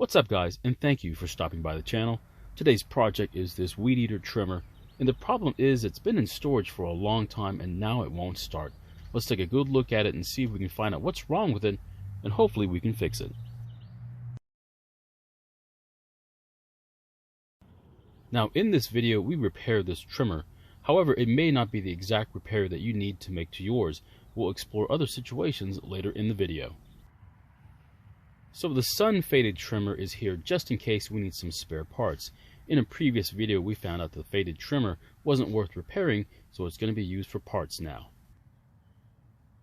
What's up guys, and thank you for stopping by the channel. Today's project is this weed eater trimmer, and the problem is it's been in storage for a long time and now it won't start. Let's take a good look at it and see if we can find out what's wrong with it, and hopefully we can fix it. Now in this video we repair this trimmer. However, it may not be the exact repair that you need to make to yours. We'll explore other situations later in the video. So the sun faded trimmer is here just in case we need some spare parts. In a previous video we found out the faded trimmer wasn't worth repairing, so it's going to be used for parts now.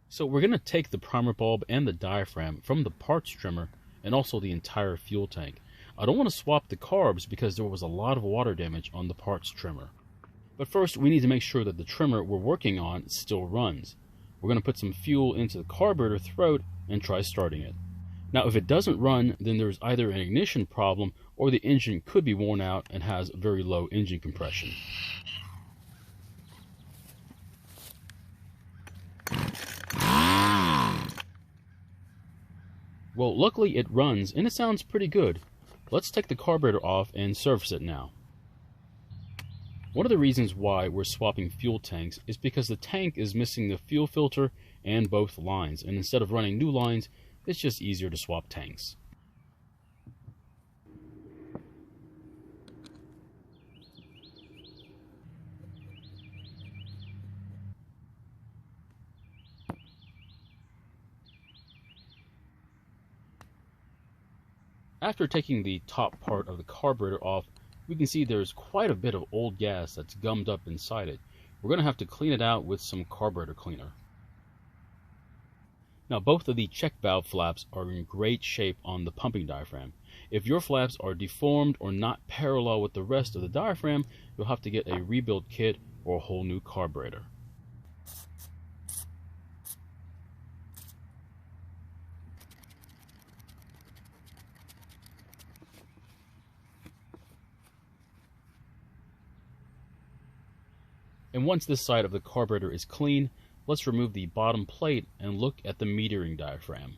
So we're going to take the primer bulb and the diaphragm from the parts trimmer and also the entire fuel tank. I don't want to swap the carbs because there was a lot of water damage on the parts trimmer. But first we need to make sure that the trimmer we're working on still runs. We're going to put some fuel into the carburetor throat and try starting it. Now if it doesn't run, then there's either an ignition problem or the engine could be worn out and has very low engine compression. Well, luckily it runs and it sounds pretty good. Let's take the carburetor off and service it now. One of the reasons why we're swapping fuel tanks is because the tank is missing the fuel filter and both lines, and instead of running new lines, it's just easier to swap tanks. After taking the top part of the carburetor off, we can see there's quite a bit of old gas that's gummed up inside it. We're going to have to clean it out with some carburetor cleaner. Now both of the check valve flaps are in great shape on the pumping diaphragm. If your flaps are deformed or not parallel with the rest of the diaphragm, you'll have to get a rebuild kit or a whole new carburetor. And once this side of the carburetor is clean, let's remove the bottom plate and look at the metering diaphragm.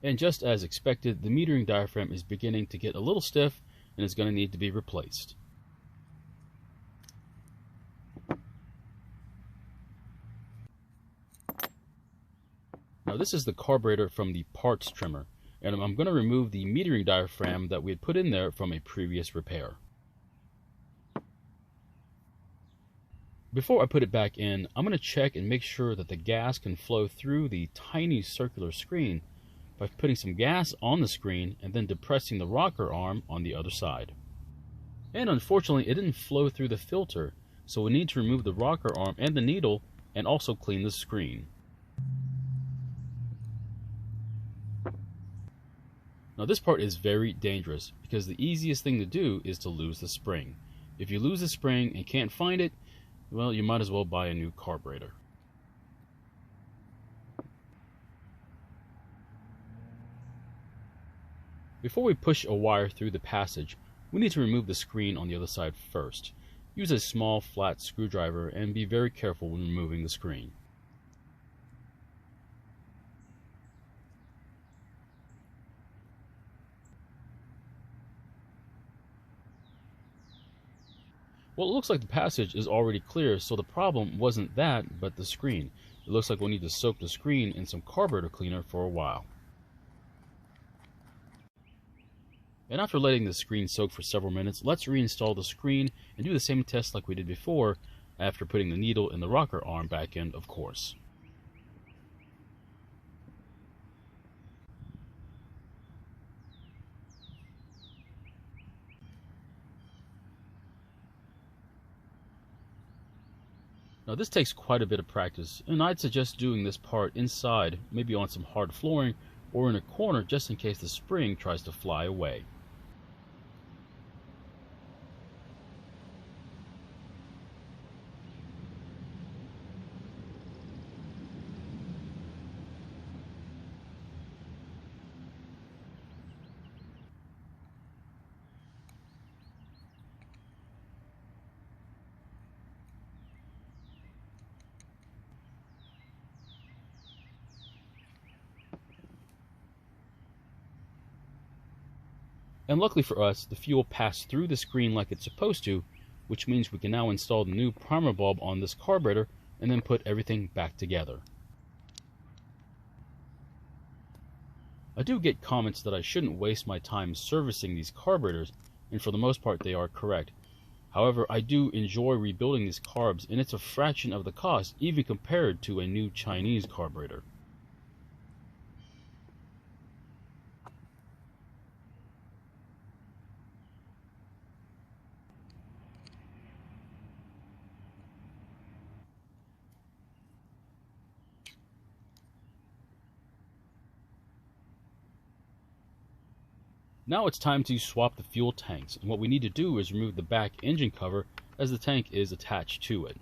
And just as expected, the metering diaphragm is beginning to get a little stiff and is going to need to be replaced. Now this is the carburetor from the parts trimmer, and I'm going to remove the metering diaphragm that we had put in there from a previous repair. Before I put it back in, I'm going to check and make sure that the gas can flow through the tiny circular screen by putting some gas on the screen and then depressing the rocker arm on the other side. And unfortunately it didn't flow through the filter, so we need to remove the rocker arm and the needle and also clean the screen. Now this part is very dangerous because the easiest thing to do is to lose the spring. If you lose the spring and can't find it, well, you might as well buy a new carburetor. Before we push a wire through the passage, we need to remove the screen on the other side first. Use a small flat screwdriver and be very careful when removing the screen. Well, it looks like the passage is already clear, so the problem wasn't that, but the screen. It looks like we'll need to soak the screen in some carburetor cleaner for a while. And after letting the screen soak for several minutes, let's reinstall the screen and do the same test like we did before, after putting the needle and the rocker arm back in, of course. Now this takes quite a bit of practice, and I'd suggest doing this part inside, maybe on some hard flooring or in a corner just in case the spring tries to fly away. And luckily for us, the fuel passed through the screen like it's supposed to, which means we can now install the new primer bulb on this carburetor and then put everything back together. I do get comments that I shouldn't waste my time servicing these carburetors, and for the most part they are correct. However, I do enjoy rebuilding these carbs, and it's a fraction of the cost even compared to a new Chinese carburetor. Now it's time to swap the fuel tanks, and what we need to do is remove the back engine cover as the tank is attached to it.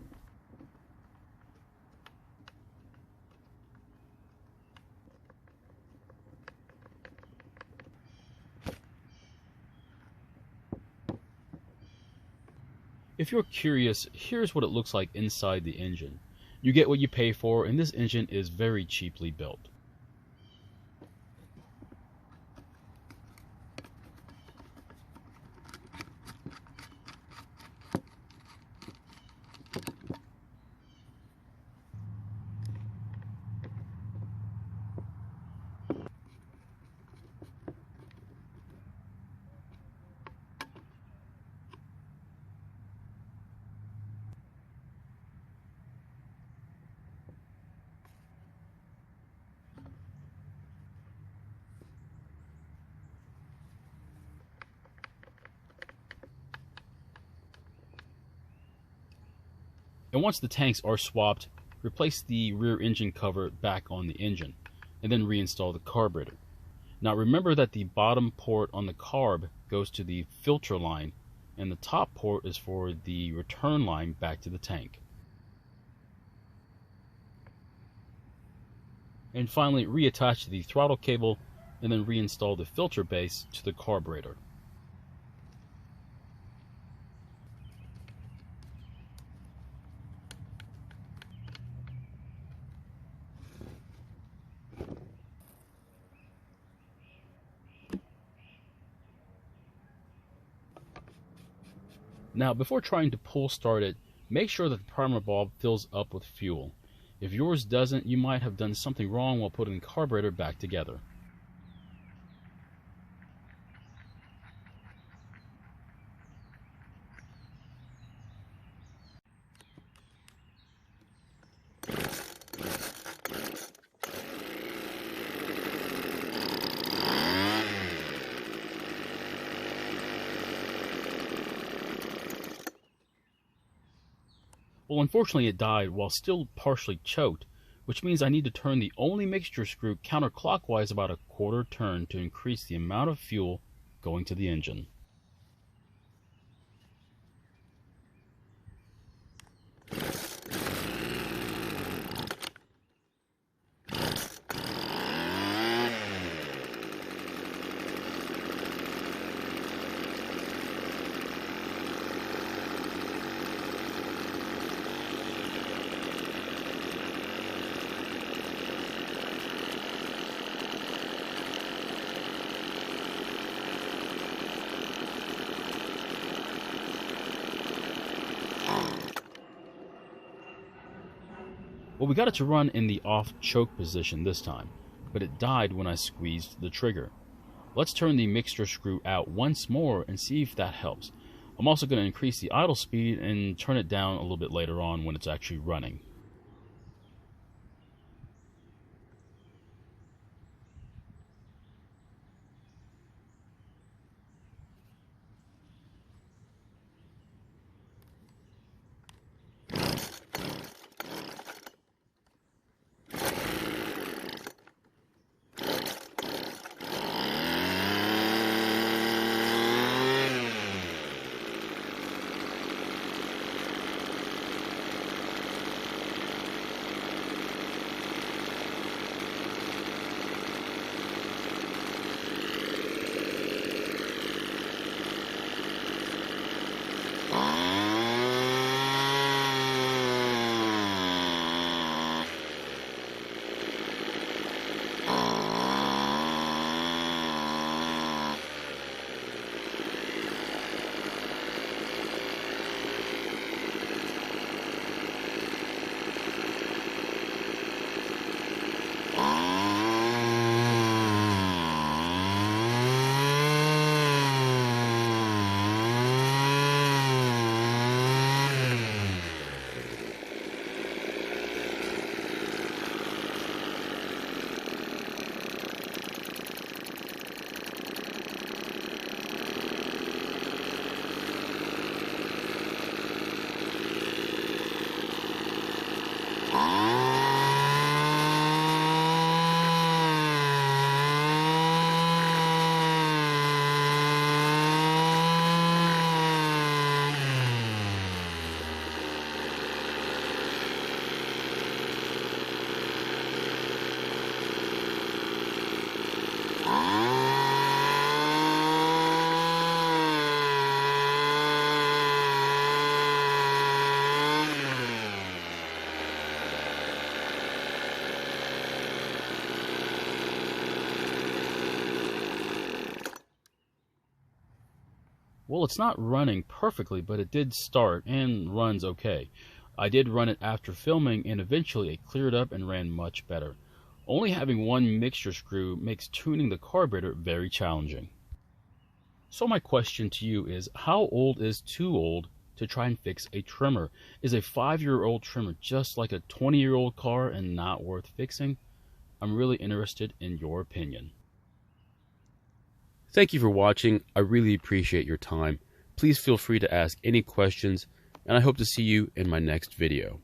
If you're curious, here's what it looks like inside the engine. You get what you pay for, and this engine is very cheaply built. And once the tanks are swapped, replace the rear engine cover back on the engine, and then reinstall the carburetor. Now remember that the bottom port on the carb goes to the filter line, and the top port is for the return line back to the tank. And finally, reattach the throttle cable, and then reinstall the filter base to the carburetor. Now, before trying to pull start it, make sure that the primer bulb fills up with fuel. If yours doesn't, you might have done something wrong while putting the carburetor back together. Well, unfortunately it died while still partially choked, which means I need to turn the only mixture screw counterclockwise about a quarter turn to increase the amount of fuel going to the engine. Well, we got it to run in the off choke position this time, but it died when I squeezed the trigger. Let's turn the mixture screw out once more and see if that helps. I'm also going to increase the idle speed and turn it down a little bit later on when it's actually running. Well, it's not running perfectly, but it did start and runs okay. I did run it after filming, and eventually it cleared up and ran much better. Only having one mixture screw makes tuning the carburetor very challenging. So my question to you is, how old is too old to try and fix a trimmer? Is a 5-year-old trimmer just like a 20-year-old car and not worth fixing? I'm really interested in your opinion. Thank you for watching. I really appreciate your time. Please feel free to ask any questions, and I hope to see you in my next video.